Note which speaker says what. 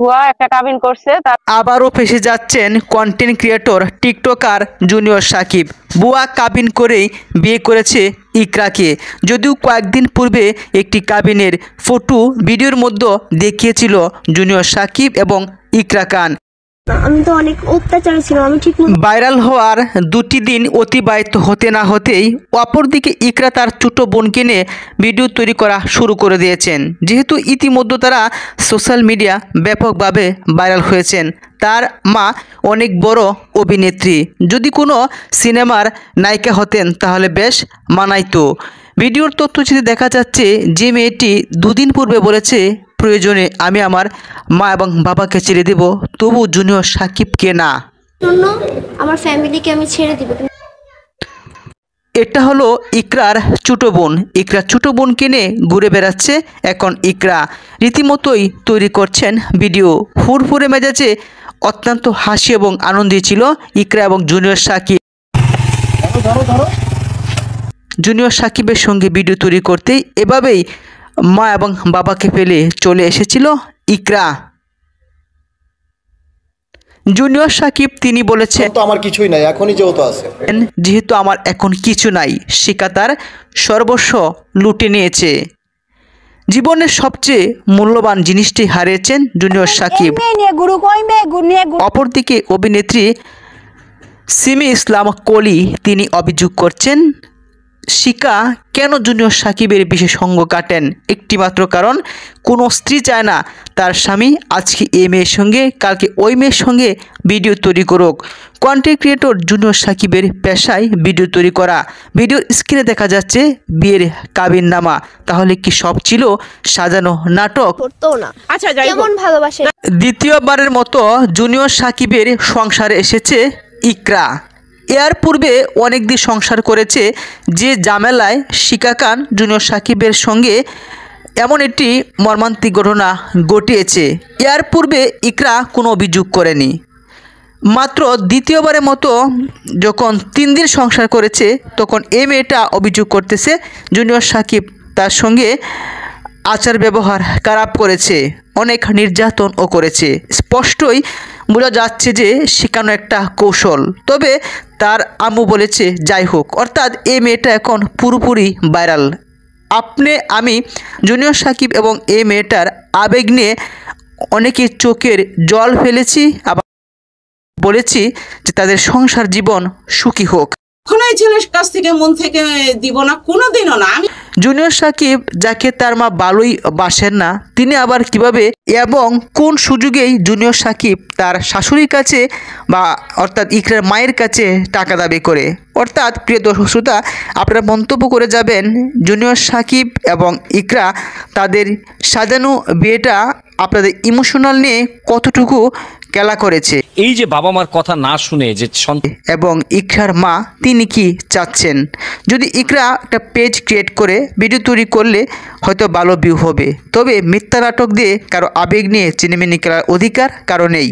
Speaker 1: ভুয়া একটা কাবিন করছে তার।
Speaker 2: আবারও ফেঁসে যাচ্ছেন content creator TikToker junior Sakib. বুয়া কাবিন করেই বিয়ে করেছে ইকরাকে। যদিও কয়েকদিন পূর্বে একটি কাবিনের ফটো ভিডিওর মধ্যে দেখিয়েছিল জুনিয়র সাকিব এবং ইকরা খান।
Speaker 3: আমি তো অনেক অত্যাচার ছিল, আমি ঠিক
Speaker 2: ভাইরাল হওয়ার 2টি দিন অতিবাহিত হতে না হতেই অপরদিকে ইকরা তার ছোট বোনকে নিয়ে ভিডিও তৈরি করা শুরু করে দিয়েছেন। যেহেতু ইতিমধ্যে তারা সোশ্যাল মিডিয়া ব্যাপকভাবে ভাইরাল হয়েছেন। তার মা অনেক বড় অভিনেত্রী, যদি কোনো সিনেমার নায়িকা হতেন তাহলে বেশ মানাইতো। ভিডিওর তথ্যচিত্রে দেখা যাচ্ছে যে মেয়েটি দুদিন পূর্বে বলেছে প্রয়োজনে আমি আমার মা এবং বাবাকে ছেড়ে দেব, তবু জুনিয়র সাকিবকে না।
Speaker 3: জন্য আমার ফ্যামিলিকে আমি ছেড়ে দিব।
Speaker 2: এটা হলো ইকরার ছোট বোন। ইকরা ছোট বোনকে নিয়ে ঘুরে বেড়াচ্ছে এখন ইকরা। রীতিমতোই তৈরি করছেন ভিডিও। ফুরফুরে মেজাজে অত্যন্ত হাসি এবং আনন্দী ছিল ইকরা এবং জুনিয়র সাকিব। জুনিয়র সাকিবের সঙ্গে ভিডিও তৈরি করতেই এভাবেই মা এবং বাবাকে ফেলে চলে এসেছিল ইকরা। জুনিয়র সাকিব তিনি বলেছেন,
Speaker 4: তো আমার কিছুই নাই, এখনই যেহেতু আছে,
Speaker 2: যেহেতু আমার এখন কিছু নাই, শিকা তার সর্বস্ব লুটে নিয়েছে। জীবনের সবচেয়ে মূল্যবান জিনিসটি হারিয়েছেন জুনিয়র সাকিব। অপরদিকে অভিনেত্রী সিমি ইসলাম কলি তিনি অভিযোগ করছেন শিকা কেন জুনিয়র সাকিবের বিশেষ সঙ্গ কাটেন, একটিমাত্র কারণ কোনো স্ত্রী চায় না তার স্বামী আজকে এই মেয়ের সঙ্গে কালকে ওই মেয়ের সঙ্গে ভিডিও তৈরি করুক। কন্টেন্ট ক্রিয়েটর জুনিয়র সাকিবের পেশায় ভিডিও তৈরি করা। ভিডিওর স্ক্রিনে দেখা যাচ্ছে বিয়ের কাবিননামা। তাহলে কি সব ছিল সাজানো নাটক?
Speaker 3: আচ্ছা, কেমন ভালোবাসে।
Speaker 2: দ্বিতীয়বারের মতো জুনিয়র সাকিবের সংসারে এসেছে ইকরা। এর পূর্বে অনেক দিন সংসার করেছে, যে ঝামেলায় শিকা খান জুনিয়র সাকিবের সঙ্গে এমন একটি মর্মান্তিক ঘটনা ঘটিয়েছে। এর পূর্বে ইকরা কোনো অভিযোগ করেনি। মাত্র দ্বিতীয়বারের মতো যখন 3 দিন সংসার করেছে তখন এই মেয়েটা অভিযোগ করতেছে জুনিয়র সাকিব তার সঙ্গে আচার ব্যবহার খারাপ করেছে, অনেক নির্যাতনও করেছে। স্পষ্টই বোঝা যাচ্ছে যে শেখানো একটা কৌশল। তবে তার আম্মু বলেছে যাই হোক, অর্থাৎ এই মেয়েটা এখন পুরোপুরি ভাইরাল। আমি জুনিয়র সাকিব এবং এই মেয়েটার আবেগ নিয়ে অনেকে চোখের জল ফেলেছি, আবার বলেছি যে তাদের সংসার জীবন সুখী হোক।
Speaker 5: কখনোই ছেলের কাছ থেকে মন থেকে দিব না, কোনোদিনও না। আমি
Speaker 2: জুনিয়র সাকিব যাকে তার মা ভালোই বাসেন না, তিনি আবার কিভাবে এবং কোন সুযোগেই জুনিয়র সাকিব তার শাশুড়ির কাছে বা অর্থাৎ ইকরার মায়ের কাছে টাকা দাবি করে। অর্থাৎ প্রিয় দর্শক শ্রোতা, আপনারা মন্তব্য করে যাবেন জুনিয়র সাকিব এবং ইকরা তাদের সাজানো বিয়েটা আপনাদের ইমোশনাল নিয়ে কতটুকু খেলা করেছে।
Speaker 6: এই যে বাবা মার কথা না শুনে যে
Speaker 2: এবং ইকরার মা তিনি কি চাচ্ছেন। যদি ইকরা একটা পেজ ক্রিয়েট করে ভিডিও তৈরি করলে হয়তো ভালো ভিউ হবে, তবে মিথ্যা নাটক দিয়ে কারো আবেগ নিয়ে চিনেমিনি খেলার অধিকার কারো নেই।